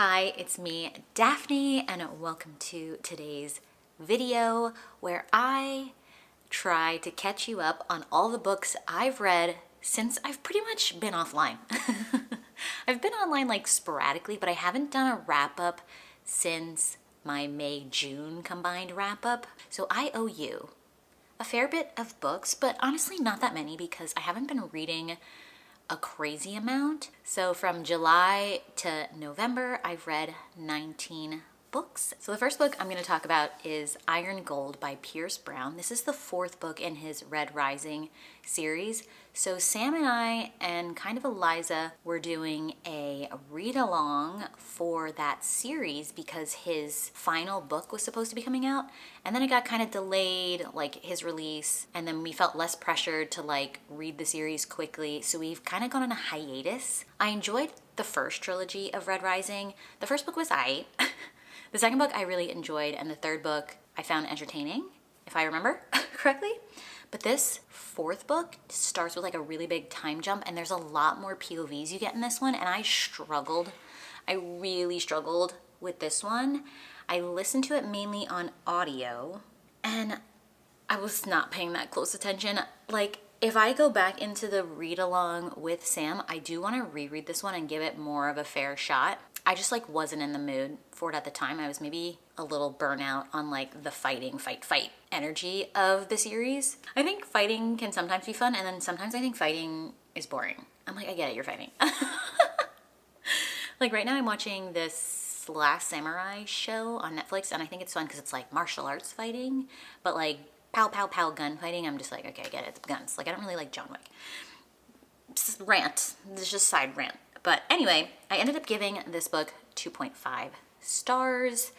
Hi, it's me, Daphne, and welcome to today's video where I try to catch you up on all the books I've read since I've pretty much been offline. I've been online like sporadically, but I haven't done a wrap up since my May-June combined wrap up. So I owe you a fair bit of books, but honestly not that many because I haven't been reading a crazy amount. So from July to November, I've read 19 books. So the first book I'm going to talk about is Iron Gold by Pierce Brown. This is the fourth book in his Red Rising series. So Sam and I and kind of Eliza were doing a read along for that series because his final book was supposed to be coming out, and then it got kind of delayed, like his release, and then we felt less pressured to like read the series quickly, so we've kind of gone on a hiatus. I enjoyed the first trilogy of Red Rising. The first book was aight. The second book I really enjoyed, and the third book I found entertaining, if I remember correctly. But this fourth book starts with like a really big time jump, and there's a lot more POVs you get in this one, and I really struggled with this one. I listened to it mainly on audio, and I was not paying that close attention. Like, if I go back into the read along with Sam, I do want to reread this one and give it more of a fair shot. I just like wasn't in the mood for it at the time. I was maybe a little burnout on like the fight energy of the series. I think fighting can sometimes be fun, and then sometimes I think fighting is boring. I'm like, I get it, you're fighting. Like right now I'm watching this Last Samurai show on Netflix, and I think it's fun because it's like martial arts fighting, but like pow pow pow gun fighting, I'm just like, okay, I get it, it's guns. Like I don't really like John Wick. Rant, this is just side rant. But anyway, I ended up giving this book 2.5 stars,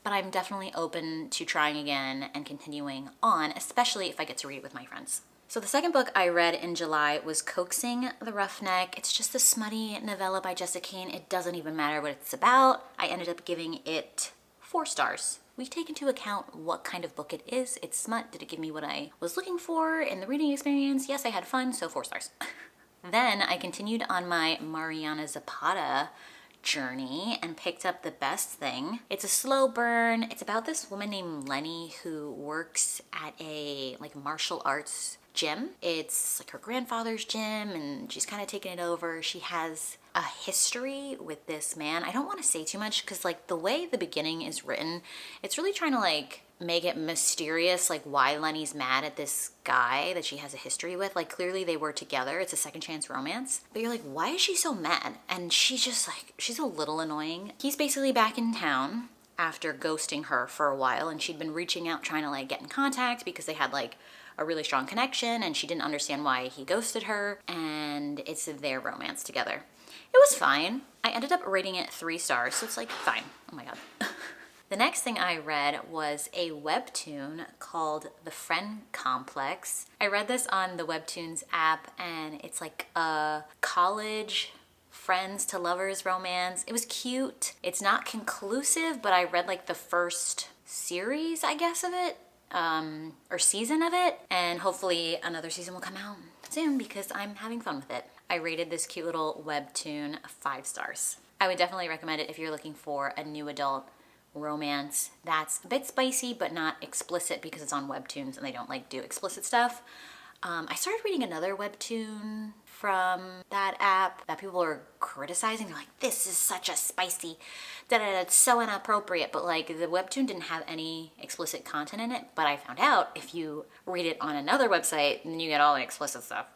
but I'm definitely open to trying again and continuing on, especially if I get to read it with my friends. So the second book I read in July was Coaxing the Roughneck. It's just a smutty novella by Jessica Cain. It doesn't even matter what it's about. I ended up giving it 4 stars. We take into account what kind of book it is. It's smut. Did it give me what I was looking for in the reading experience? Yes, I had fun, so 4 stars. Then I continued on my Mariana Zapata journey and picked up The Best Thing. It's a slow burn. It's about this woman named Lenny who works at a like martial arts gym. It's like her grandfather's gym, and she's kind of taken it over. She has a history with this man. I don't want to say too much because like the way the beginning is written, it's really trying to like make it mysterious, like why Lenny's mad at this guy that she has a history with. Like clearly they were together. It's a second chance romance. But you're like, why is she so mad? And she's just like, she's a little annoying. He's basically back in town after ghosting her for a while, and she'd been reaching out trying to like get in contact because they had like a really strong connection, and she didn't understand why he ghosted her, and it's their romance together. It was fine. I ended up rating it 3 stars, so it's like fine. Oh my god. The next thing I read was a webtoon called The Friend Complex. I read this on the Webtoons app, and it's like a college friends to lovers romance. It was cute. It's not conclusive, but I read like the first series, I guess, of it, or season of it, and hopefully another season will come out soon because I'm having fun with it. I rated this cute little webtoon 5 stars. I would definitely recommend it if you're looking for a new adult romance that's a bit spicy but not explicit because it's on Webtoons and they don't like do explicit stuff. I started reading another webtoon from that app that people are criticizing. They're like, this is such a spicy, it's so inappropriate, but like the webtoon didn't have any explicit content in it, but I found out if you read it on another website, then you get all the explicit stuff.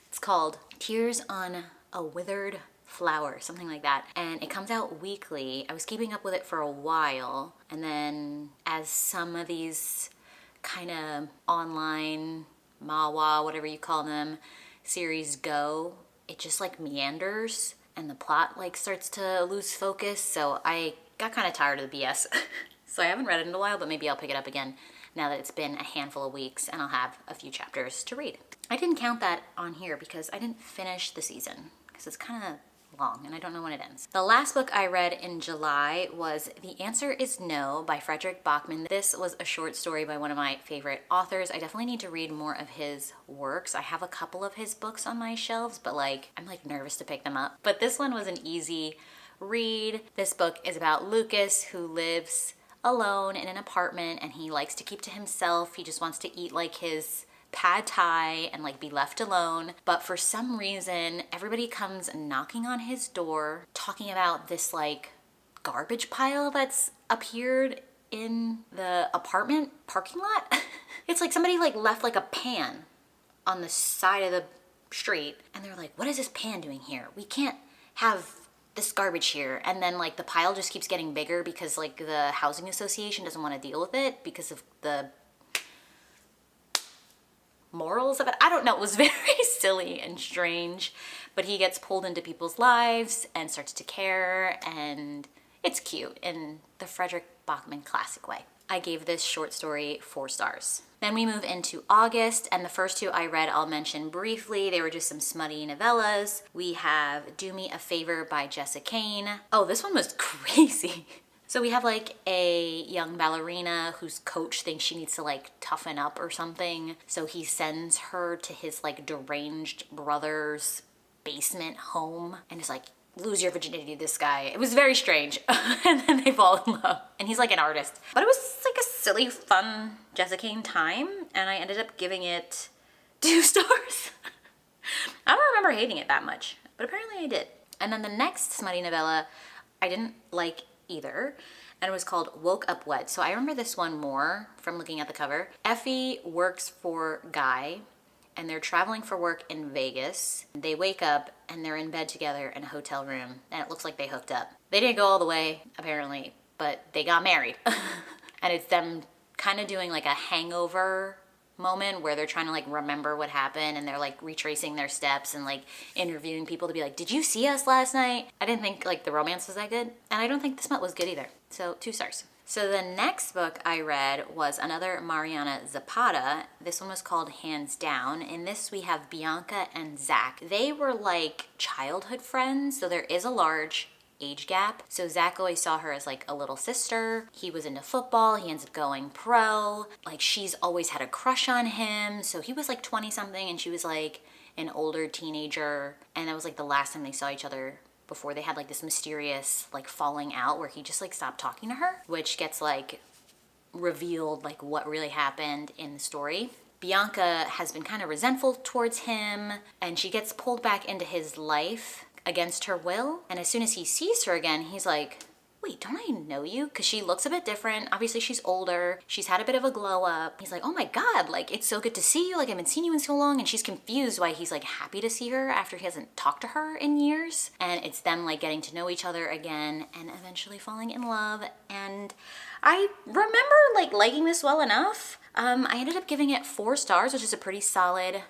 It's called Tears on a Withered Flower, something like that, and it comes out weekly. I was keeping up with it for a while, and then as some of these kind of online mawa, whatever you call them, series go, it just like meanders and the plot like starts to lose focus, so I got kind of tired of the BS. So I haven't read it in a while, but maybe I'll pick it up again now that it's been a handful of weeks and I'll have a few chapters to read. I didn't count that on here because I didn't finish the season because it's kind of long and I don't know when it ends. The last book I read in July was The Answer Is No by Frederick Bachman. This was a short story by one of my favorite authors. I definitely need to read more of his works. I have a couple of his books on my shelves, but like I'm like nervous to pick them up. But this one was an easy read. This book is about Lucas, who lives alone in an apartment and he likes to keep to himself. He just wants to eat like his pad thai and like be left alone. But for some reason, everybody comes knocking on his door talking about this like garbage pile that's appeared in the apartment parking lot. It's like somebody like left like a pan on the side of the street and they're like, what is this pan doing here? We can't have this garbage here. And then like the pile just keeps getting bigger because like the housing association doesn't want to deal with it because of the morals of it. I don't know. It was very silly and strange, but he gets pulled into people's lives and starts to care, and it's cute in the Frederick Bachman classic way. I gave this short story 4 stars. Then we move into August, and the first 2 I read I'll mention briefly. They were just some smutty novellas. We have Do Me a Favor by Jessa Kane. Oh, this one was crazy. So we have like a young ballerina whose coach thinks she needs to like toughen up or something. So he sends her to his like deranged brother's basement home and is like, lose your virginity to this guy. It was very strange. And then they fall in love. And he's like an artist. But it was like a silly, fun Jessa Kane time. And I ended up giving it 2 stars. I don't remember hating it that much, but apparently I did. And then the next smutty novella I didn't like either, and it was called Up Wed. So I remember this one more from looking at the cover. Effie works for Guy, and they're traveling for work in Vegas. They wake up and they're in bed together in a hotel room, and it looks like they hooked up. They didn't go all the way, apparently, but they got married. And it's them kind of doing like a hangover moment where they're trying to like remember what happened, and they're like retracing their steps and like interviewing people to be like, did you see us last night? I didn't think like the romance was that good, and I don't think the smut was good either. So 2 stars. So the next book I read was another Mariana Zapata. This one was called Hands Down. In this we have Bianca and Zach. They were like childhood friends, so there is a large age gap. So Zach always saw her as like a little sister. He was into football. He ends up going pro. Like she's always had a crush on him. So he was like 20 something and she was like an older teenager. And that was like the last time they saw each other before they had like this mysterious like falling out where he just like stopped talking to her, which gets like revealed like what really happened in the story. Bianca has been kind of resentful towards him and she gets pulled back into his life against her will. And as soon as he sees her again, he's like, wait, don't I know you? Because she looks a bit different. Obviously she's older. She's had a bit of a glow up. He's like, oh my God, like it's so good to see you. Like I haven't seen you in so long. And she's confused why he's like happy to see her after he hasn't talked to her in years. And it's them like getting to know each other again and eventually falling in love. And I remember like liking this well enough. I ended up giving it 4 stars, which is a pretty solid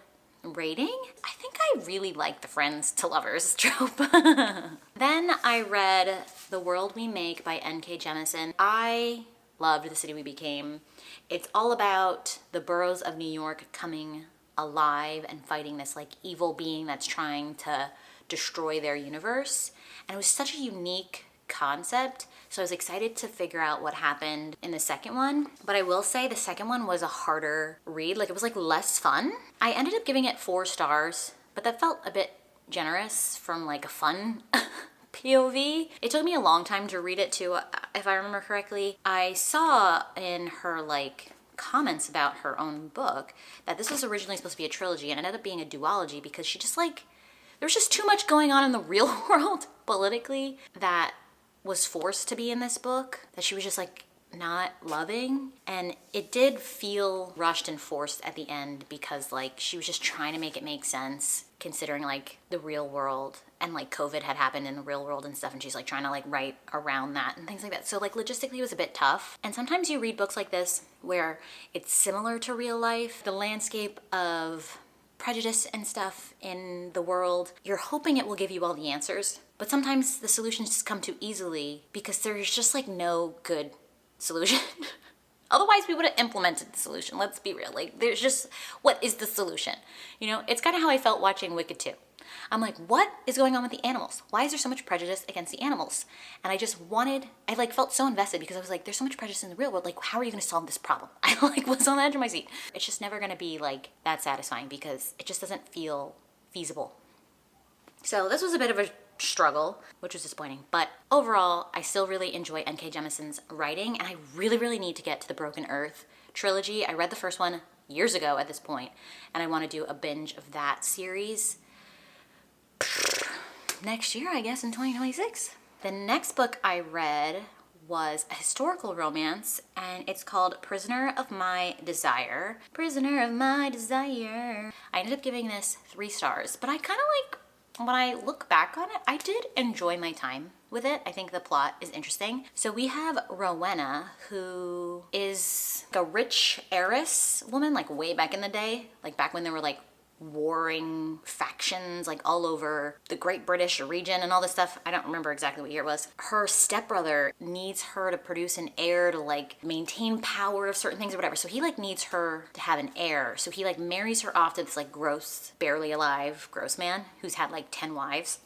rating. I think I really like the friends to lovers trope. Then I read The World We Make by N.K. Jemisin. I loved The City We Became. It's all about the boroughs of New York coming alive and fighting this like evil being that's trying to destroy their universe. And it was such a unique concept. So I was excited to figure out what happened in the second one. But I will say the second one was a harder read. Like it was like less fun. I ended up giving it 4 stars, but that felt a bit generous from like a fun POV. It took me a long time to read it too, if I remember correctly. I saw in her like comments about her own book that this was originally supposed to be a trilogy and ended up being a duology because she just like, there was just too much going on in the real world politically that was forced to be in this book that she was just like not loving. And it did feel rushed and forced at the end because like she was just trying to make it make sense considering like the real world and like COVID had happened in the real world and stuff, and she's like trying to like write around that and things like that. So like logistically it was a bit tough. And sometimes you read books like this where it's similar to real life, the landscape of prejudice and stuff in the world, you're hoping it will give you all the answers, but sometimes the solutions just come too easily because there's just like no good solution. Otherwise we would have implemented the solution. Let's be real. Like there's just, what is the solution? You know, it's kind of how I felt watching Wicked 2. I'm like, what is going on with the animals? Why is there so much prejudice against the animals? And I like felt so invested because I was like, there's so much prejudice in the real world. Like, how are you going to solve this problem? I like was on the edge of my seat. It's just never going to be like that satisfying because it just doesn't feel feasible. So this was a bit of a struggle, which was disappointing. But overall, I still really enjoy N.K. Jemisin's writing, and I really, really need to get to the Broken Earth trilogy. I read the first one years ago at this point, and I want to do a binge of that series next year, I guess, in 2026. The next book I read was a historical romance, and it's called Prisoner of My Desire. Prisoner of My Desire. I ended up giving this 3 stars, but I kind of like, when I look back on it, I did enjoy my time with it. I think the plot is interesting. So we have Rowena, who is like a rich heiress woman, like way back in the day, like back when there were like warring factions like all over the Great British region and all this stuff. I don't remember exactly what year it was. Her stepbrother needs her to produce an heir to like maintain power of certain things or whatever. So he like needs her to have an heir. So he like marries her off to this like gross, barely alive gross man who's had like 10 wives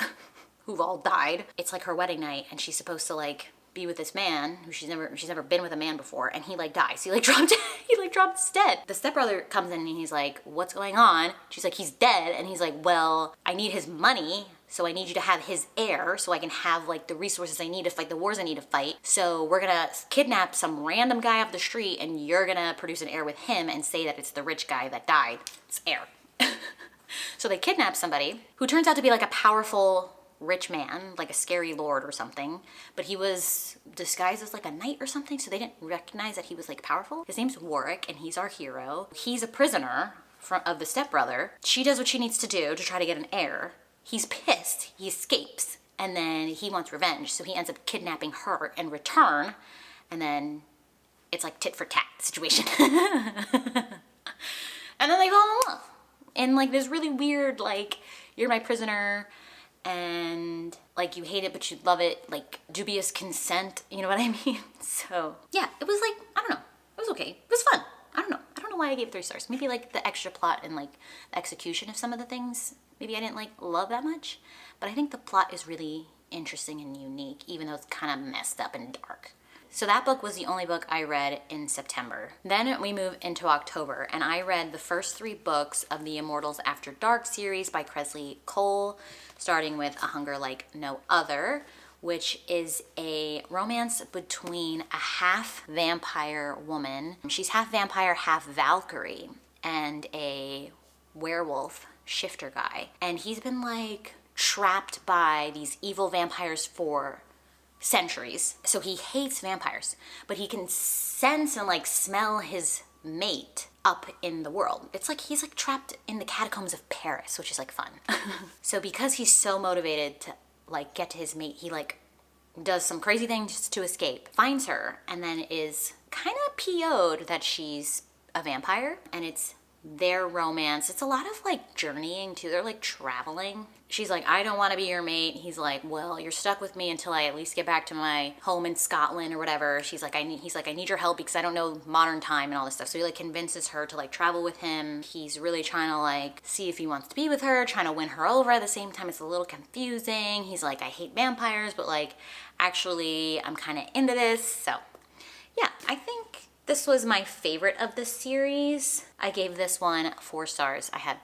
who've all died. It's like her wedding night and she's supposed to like be with this man who she's never been with a man before, and he like dies. He like drops dead. The stepbrother comes in and he's like, what's going on? She's like, he's dead. And he's like, well, I need his money, so I need you to have his heir so I can have like the resources I need to fight the wars I need to fight. So we're gonna kidnap some random guy off the street and you're gonna produce an heir with him and say that it's the rich guy that died. It's heir. So they kidnap somebody who turns out to be like a powerful rich man, like a scary lord or something, but he was disguised as like a knight or something, so they didn't recognize that he was like powerful. His name's Warwick, and he's our hero. He's a prisoner of the stepbrother. She does what she needs to do to try to get an heir. He's pissed. He escapes, and then he wants revenge, so he ends up kidnapping her in return, and then it's like tit for tat situation. And then they fall in love in like this really weird, like, you're my prisoner, and like you hate it but you love it, like dubious consent, you know what I mean? So yeah, it was like, I don't know, it was okay, it was fun. I don't know why I gave it 3 stars. Maybe like the extra plot and like the execution of some of the things, maybe I didn't like love that much, but I think the plot is really interesting and unique, even though it's kind of messed up and dark. So that book was the only book I read in September. Then we move into October, and I read the first 3 books of the Immortals After Dark series by Kresley Cole, starting with A Hunger Like No Other, which is a romance between a half vampire woman. She's half vampire, half Valkyrie, and a werewolf shifter guy. And he's been like trapped by these evil vampires for centuries. So he hates vampires, but he can sense and like smell his mate up in the world. It's like he's like trapped in the catacombs of Paris, which is like fun. So because he's so motivated to like get to his mate, he like does some crazy things to escape, finds her, and then is kind of PO'd that she's a vampire, and it's their romance. It's a lot of like journeying too. They're like traveling. She's like, I don't want to be your mate. He's like, well, you're stuck with me until I at least get back to my home in Scotland or whatever. He's like, I need your help because I don't know modern time and all this stuff. So he like convinces her to like travel with him. He's really trying to like see if he wants to be with her, trying to win her over. At the same time, it's a little confusing. He's like, I hate vampires, but like actually I'm kind of into this. So yeah, I think this was my favorite of the series. I gave this one 4 stars. I had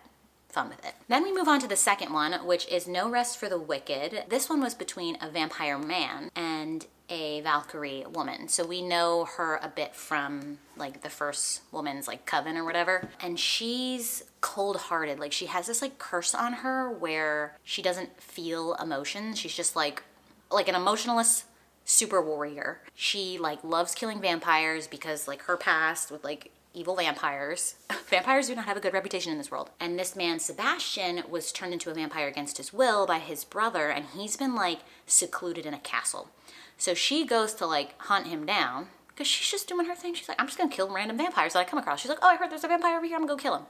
fun with it. Then we move on to the second one, which is No Rest for the Wicked. This one was between a vampire man and a Valkyrie woman. So we know her a bit from like the first woman's like coven or whatever. And she's cold-hearted. Like she has this like curse on her where she doesn't feel emotions. She's just like an emotionless super warrior. She like loves killing vampires because like her past with like evil vampires. Vampires do not have a good reputation in this world. And this man, Sebastian, was turned into a vampire against his will by his brother, and he's been like secluded in a castle. So she goes to like hunt him down because she's just doing her thing. She's like, I'm just gonna kill random vampires that I come across. She's like, oh, I heard there's a vampire over here, I'm gonna go kill him.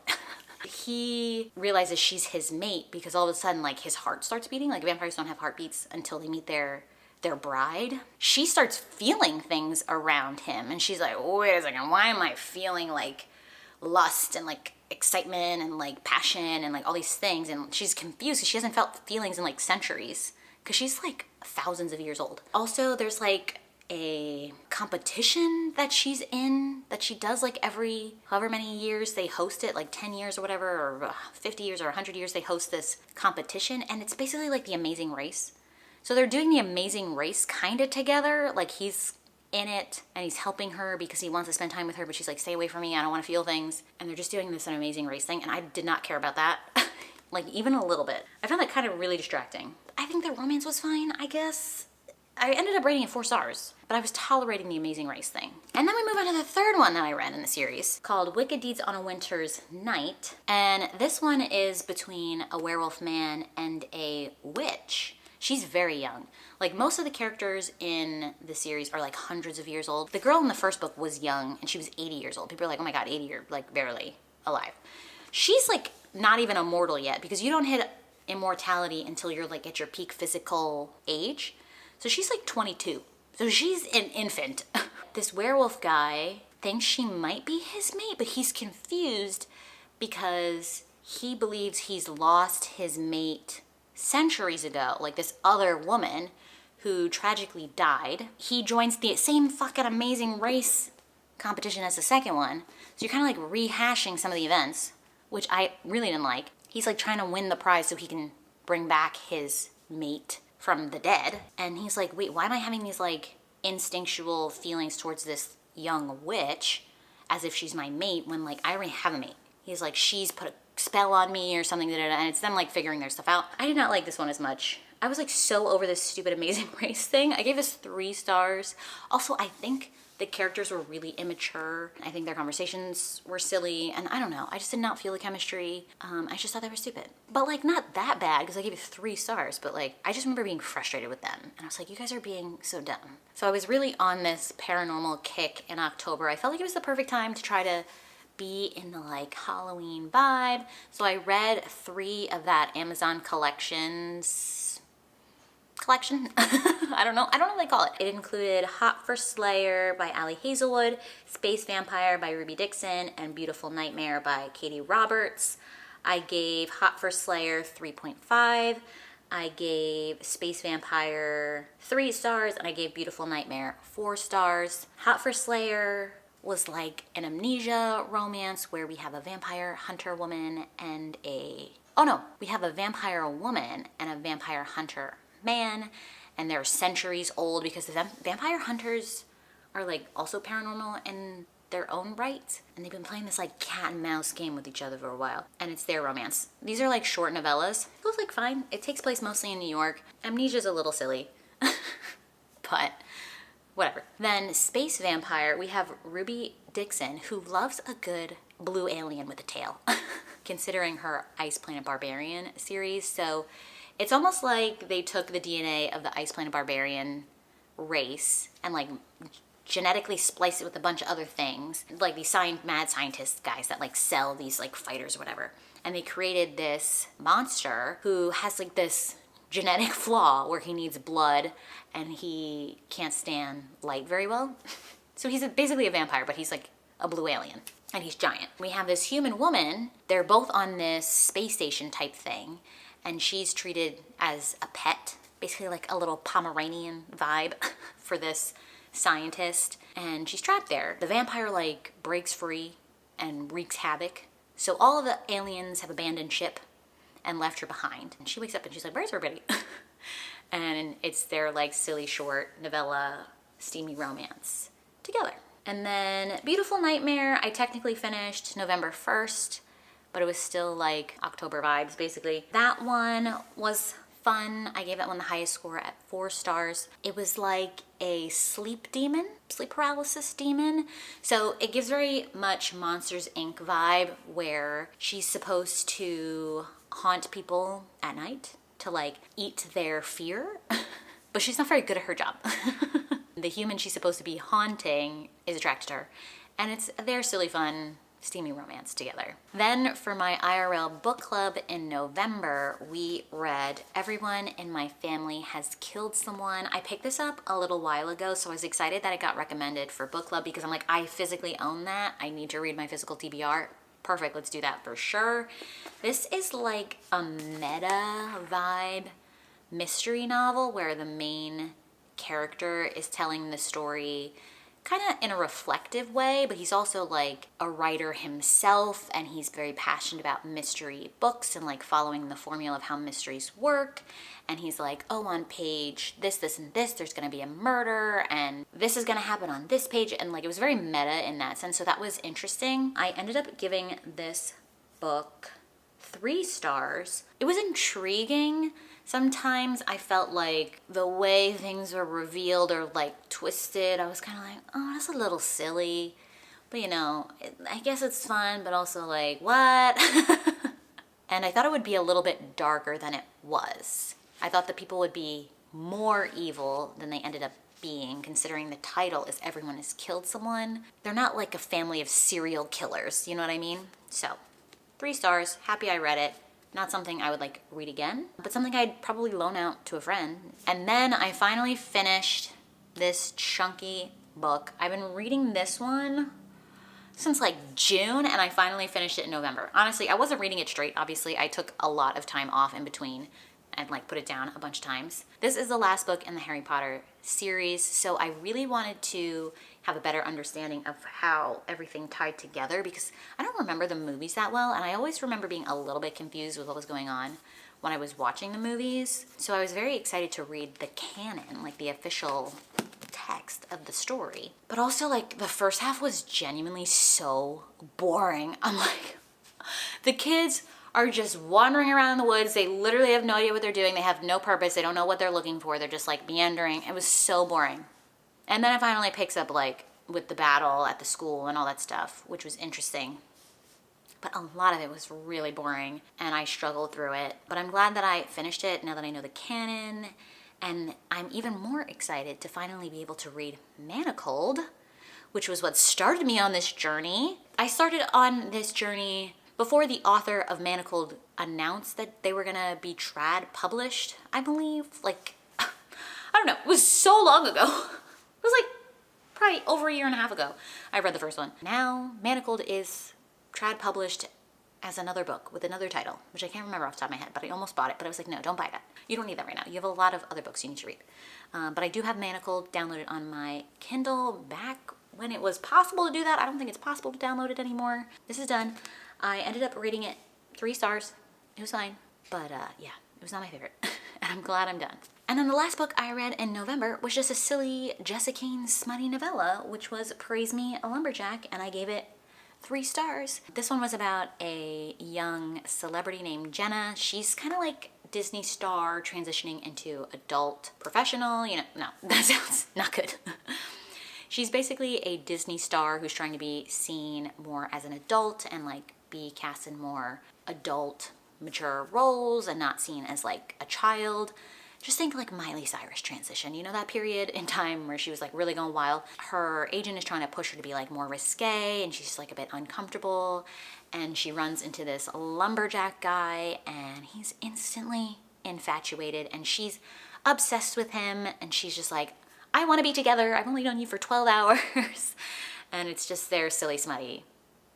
He realizes she's his mate because all of a sudden like his heart starts beating. Like vampires don't have heartbeats until they meet their bride. She starts feeling things around him and she's like, wait a second, why am I feeling like lust and like excitement and like passion and like all these things? And she's confused because she hasn't felt feelings in like centuries because she's like thousands of years old. Also, there's like a competition that she's in that she does like every however many years they host it, like 10 years or whatever, or 50 years or 100 years they host this competition, and it's basically like the Amazing Race. So they're doing the Amazing Race kind of together. Like he's in it and he's helping her because he wants to spend time with her, but she's like, stay away from me, I don't want to feel things. And they're just doing this an Amazing Race thing, and I did not care about that. Like even a little bit. I found that kind of really distracting. I think the romance was fine, I guess. I ended up rating it 4 stars, but I was tolerating the Amazing Race thing. And then we move on to the third one that I read in the series, called Wicked Deeds on a Winter's Night. And this one is between a werewolf man and a witch. She's very young. Like most of the characters in the series are like hundreds of years old. The girl in the first book was young and she was 80 years old. People are like, oh my God, 80, you're like barely alive. She's like not even immortal yet because you don't hit immortality until you're like at your peak physical age. So she's like 22. So she's an infant. This werewolf guy thinks she might be his mate, but he's confused because he believes he's lost his mate centuries ago, like this other woman who tragically died. He joins the same fucking Amazing Race competition as the second one. So you're kind of like rehashing some of the events, which I really didn't like. He's like trying to win the prize so he can bring back his mate from the dead. And he's like, wait, why am I having these like instinctual feelings towards this young witch as if she's my mate when like I already have a mate? He's like, she's put a spell on me or something, and it's them like figuring their stuff out. I did not like this one as much. I was like so over this stupid Amazing Race thing. I gave this 3 stars. Also, I think the characters were really immature. I think their conversations were silly, and I don't know. I just did not feel the chemistry. I just thought they were stupid. But like not that bad because I gave it 3 stars, but like I just remember being frustrated with them. And I was like, you guys are being so dumb. So I was really on this paranormal kick in October. I felt like it was the perfect time to try to be in the like Halloween vibe. So I read 3 of that Amazon collection. I don't know what they call it. It included Hot for Slayer by Ali Hazelwood, Space Vampire by Ruby Dixon, and Beautiful Nightmare by Katie Roberts. I gave Hot for Slayer 3.5. I gave Space Vampire 3 stars, and I gave Beautiful Nightmare 4 stars. Hot for Slayer was like an amnesia romance where we have a vampire hunter woman and we have a vampire woman and a vampire hunter man, and they're centuries old because the vampire hunters are like also paranormal in their own right, and they've been playing this like cat and mouse game with each other for a while, and it's their romance. These are like short novellas. It was like fine. It takes place mostly in New York. Amnesia's a little silly, but whatever. Then Space Vampire, we have Ruby Dixon, who loves a good blue alien with a tail, considering her Ice Planet Barbarian series. So it's almost like they took the DNA of the Ice Planet Barbarian race and like genetically spliced it with a bunch of other things, like these mad scientist guys that like sell these like fighters or whatever. And they created this monster who has like this genetic flaw where he needs blood and he can't stand light very well. So he's basically a vampire, but he's like a blue alien and he's giant. We have this human woman. They're both on this space station type thing, and she's treated as a pet, basically like a little Pomeranian vibe for this scientist, and she's trapped there. The vampire like breaks free and wreaks havoc. So all of the aliens have abandoned ship and left her behind. And she wakes up and she's like, where's everybody? And it's their like silly short novella, steamy romance together. And then Beautiful Nightmare, I technically finished November 1st, but it was still like October vibes basically. That one was fun. I gave that one the highest score at 4 stars. It was like a sleep paralysis demon. So it gives very much Monsters Inc. vibe where she's supposed to haunt people at night to like eat their fear, but she's not very good at her job. The human she's supposed to be haunting is attracted to her, and it's their silly fun steamy romance together. Then for my IRL book club in November, we read Everyone in My Family Has Killed Someone. I picked this up a little while ago, so I was excited that it got recommended for book club because I'm like, I physically own that. I need to read my physical TBR. Perfect, let's do that for sure. This is like a meta vibe mystery novel where the main character is telling the story kind of in a reflective way, but he's also like a writer himself, and he's very passionate about mystery books and like following the formula of how mysteries work. And he's like, oh, on page this, this, and this, there's gonna be a murder, and this is gonna happen on this page. And like, it was very meta in that sense. So that was interesting. I ended up giving this book 3 stars. It was intriguing. Sometimes I felt like the way things were revealed or like twisted, I was kind of like, oh, that's a little silly. But you know, I guess it's fun, but also like, what? And I thought it would be a little bit darker than it was. I thought that people would be more evil than they ended up being, considering the title is Everyone Has Killed Someone. They're not like a family of serial killers, you know what I mean? So, 3 stars, happy I read it. Not something I would like read again, but something I'd probably loan out to a friend. And then I finally finished this chunky book. I've been reading this one since like June, and I finally finished it in November. Honestly, I wasn't reading it straight, obviously. I took a lot of time off in between and like put it down a bunch of times. This is the last book in the Harry Potter series, so I really wanted to have a better understanding of how everything tied together, because I don't remember the movies that well, and I always remember being a little bit confused with what was going on when I was watching the movies. So I was very excited to read the canon, like the official text of the story. But also like the first half was genuinely so boring. I'm like, the kids are just wandering around in the woods. They literally have no idea what they're doing. They have no purpose. They don't know what they're looking for. They're just like meandering. It was so boring. And then it finally picks up like with the battle at the school and all that stuff, which was interesting. But a lot of it was really boring and I struggled through it. But I'm glad that I finished it now that I know the canon. And I'm even more excited to finally be able to read Manacled, which was what started me on this journey. I started on this journey before the author of Manacled announced that they were gonna be trad published, I believe. Like, I don't know, it was so long ago. It was like probably over a year and a half ago I read the first one. Now Manacled is trad published as another book with another title, which I can't remember off the top of my head, but I almost bought it, but I was like, no, don't buy that. You don't need that right now. You have a lot of other books you need to read. But I do have Manacled downloaded on my Kindle back when it was possible to do that. I don't think it's possible to download it anymore. This is done. I ended up rating it 3 stars. It was fine, but yeah, it was not my favorite. And I'm glad I'm done. And then the last book I read in November was just a silly Jessica smutty novella, which was Praise Me Lumberjack, and I gave it 3 stars. This one was about a young celebrity named Jenna. She's kind of like Disney star transitioning into adult professional. You know, no, that sounds not good. She's basically a Disney star who's trying to be seen more as an adult and like be cast in more adult, mature roles and not seen as like a child. Just think like Miley Cyrus transition, you know, that period in time where she was like really going wild. Her agent is trying to push her to be like more risque and she's like a bit uncomfortable, and she runs into this lumberjack guy and he's instantly infatuated and she's obsessed with him and she's just like, I want to be together. I've only known you for 12 hours. And it's just their silly smutty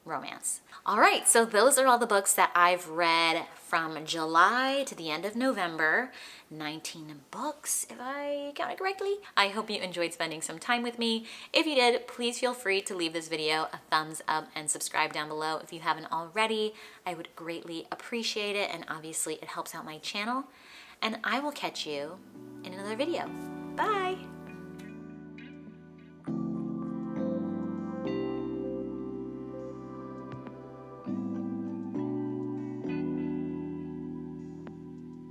romance. All right, so those are all the books that I've read from July to the end of November. 19 books, if I counted correctly. I hope you enjoyed spending some time with me. If you did, please feel free to leave this video a thumbs up and subscribe down below if you haven't already. I would greatly appreciate it, and obviously it helps out my channel. And I will catch you in another video. Bye!